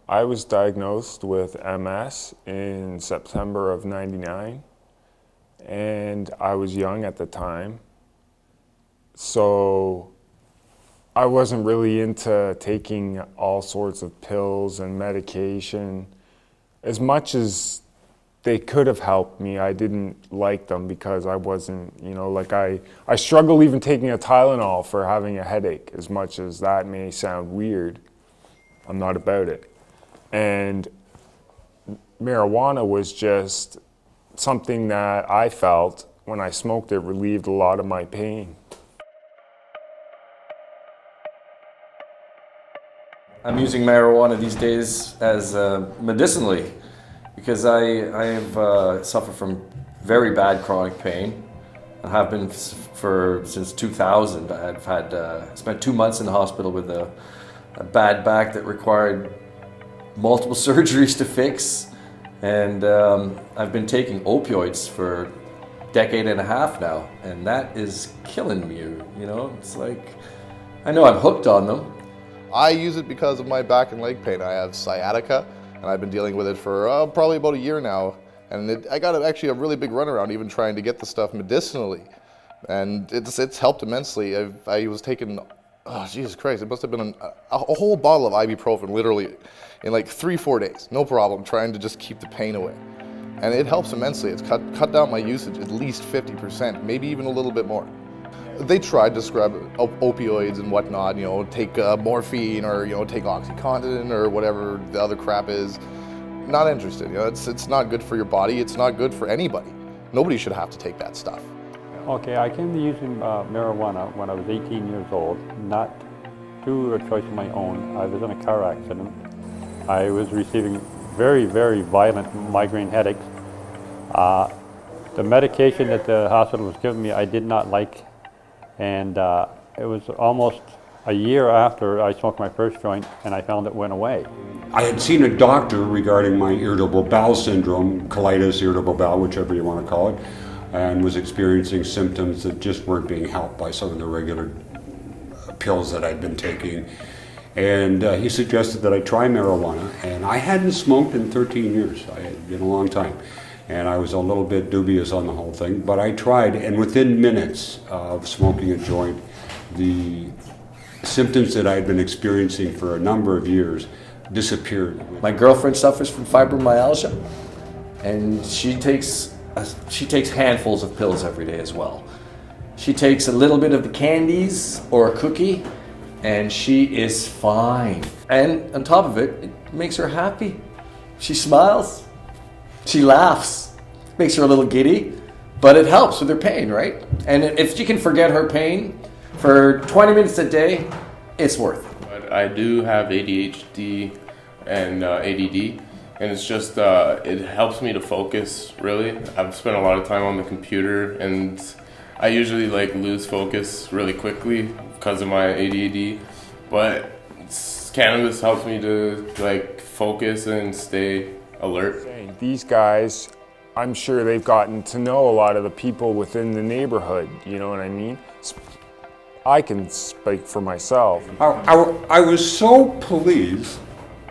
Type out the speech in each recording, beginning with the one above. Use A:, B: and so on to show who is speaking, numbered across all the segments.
A: I was diagnosed with MS in September of '99, and I was young at the time. So I wasn't really into taking all sorts of pills and medication. As much as they could have helped me, I didn't like them because I wasn't, I struggle even taking a Tylenol for having a headache, as much as that may sound weird. I'm not about it. And marijuana was just something that I felt when I smoked it relieved a lot of my pain.
B: I'm using marijuana these days as medicinally because I have suffered from very bad chronic pain. I have been since 2000. I've had spent 2 months in the hospital with a bad back that required multiple surgeries to fix, and I've been taking opioids for a decade and a half now, and that is killing me. It's like I know I'm hooked on them.
C: I use it because of my back and leg pain. I have sciatica, and I've been dealing with it for probably about a year now. And I got actually a really big runaround even trying to get the stuff medicinally. And it's helped immensely. I was taking, oh Jesus Christ, it must have been a whole bottle of ibuprofen literally in like 3-4 days. No problem, trying to just keep the pain away. And it helps immensely. It's cut down my usage at least 50%, maybe even a little bit more. They tried to scrub opioids and whatnot, take morphine or, take OxyContin or whatever the other crap is. Not interested, it's not good for your body, it's not good for anybody. Nobody should have to take that stuff.
D: Okay, I came to using marijuana when I was 18 years old, not through a choice of my own. I was in a car accident. I was receiving very, very violent migraine headaches. The medication that the hospital was giving me I did not like. And it was almost a year after I smoked my first joint and I found it went away.
E: I had seen a doctor regarding my irritable bowel syndrome, colitis, irritable bowel, whichever you want to call it, and was experiencing symptoms that just weren't being helped by some of the regular pills that I'd been taking. And he suggested that I try marijuana, and I hadn't smoked in 13 years. I had been a long time. And I was a little bit dubious on the whole thing, but I tried, and within minutes of smoking a joint, the symptoms that I had been experiencing for a number of years disappeared.
B: My girlfriend suffers from fibromyalgia, and she takes handfuls of pills every day as well. She takes a little bit of the candies or a cookie, and she is fine. And on top of it, it makes her happy. She smiles. She laughs, makes her a little giddy, but it helps with her pain, right? And if she can forget her pain for 20 minutes a day, it's worth it.
F: But I do have ADHD and ADD, and it's just, it helps me to focus, really. I've spent a lot of time on the computer, and I usually lose focus really quickly because of my ADD, but cannabis helps me to focus and stay alert.
A: These guys, I'm sure they've gotten to know a lot of the people within the neighborhood, you know what I mean? I can speak for myself.
E: I was so pleased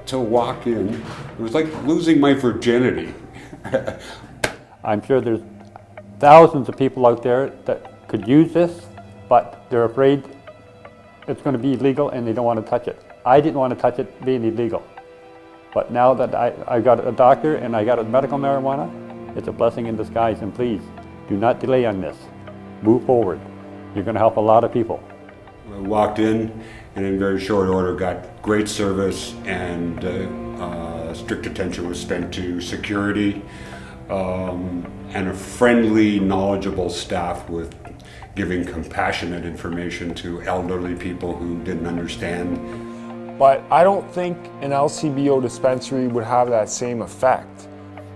E: to walk in. It was like losing my virginity.
D: I'm sure there's thousands of people out there that could use this, but they're afraid it's going to be illegal and they don't want to touch it. I didn't want to touch it being illegal. But now that I got a doctor and I got a medical marijuana, it's a blessing in disguise, and please, do not delay on this. Move forward. You're going to help a lot of people.
E: I walked in and in very short order got great service, and strict attention was spent to security, and a friendly, knowledgeable staff with giving compassionate information to elderly people who didn't understand.
A: But I don't think an LCBO dispensary would have that same effect.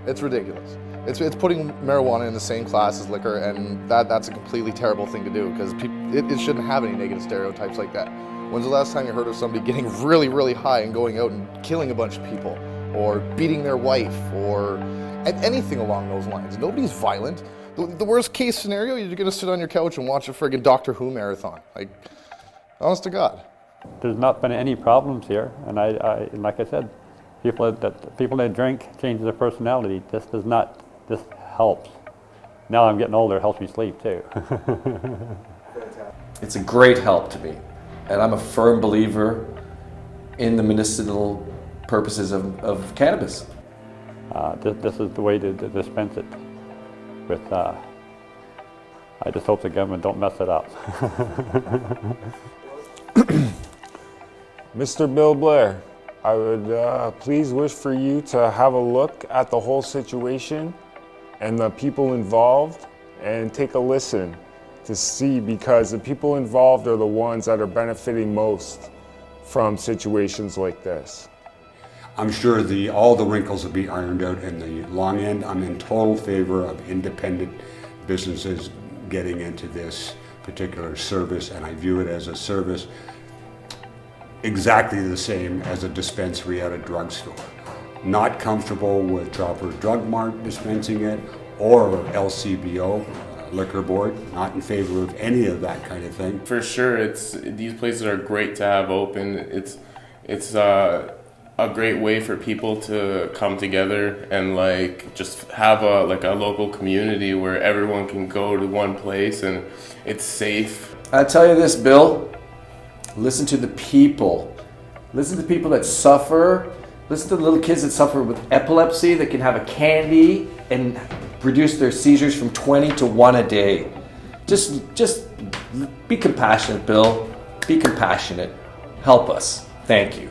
C: It's ridiculous. It's putting marijuana in the same class as liquor, and that's a completely terrible thing to do because it shouldn't have any negative stereotypes like that. When's the last time you heard of somebody getting really, really high and going out and killing a bunch of people, or beating their wife, or anything along those lines? Nobody's violent. The worst case scenario, you're gonna sit on your couch and watch a friggin' Doctor Who marathon. Honest to God.
D: There's not been any problems here, and and like I said, people that drink change their personality. This helps. Now I'm getting older, it helps me sleep too.
B: It's a great help to me, and I'm a firm believer in the medicinal purposes of cannabis.
D: This is the way to dispense it. I just hope the government don't mess it up.
A: Mr. Bill Blair, I would please wish for you to have a look at the whole situation and the people involved and take a listen to see, because the people involved are the ones that are benefiting most from situations like this.
E: I'm sure all the wrinkles will be ironed out in the long end. I'm in total favor of independent businesses getting into this particular service, and I view it as a service exactly the same as a dispensary at a drugstore. Not comfortable with Chopper Drug Mart dispensing it or LCBO, Liquor Board. Not in favor of any of that kind of thing.
F: For sure, these places are great to have open. It's a great way for people to come together and like just have a local community where everyone can go to one place and it's safe.
B: I tell you this, Bill. Listen to the people. Listen to people that suffer. Listen to the little kids that suffer with epilepsy that can have a candy and reduce their seizures from 20 to 1 a day. Just be compassionate, Bill. Be compassionate. Help us. Thank you.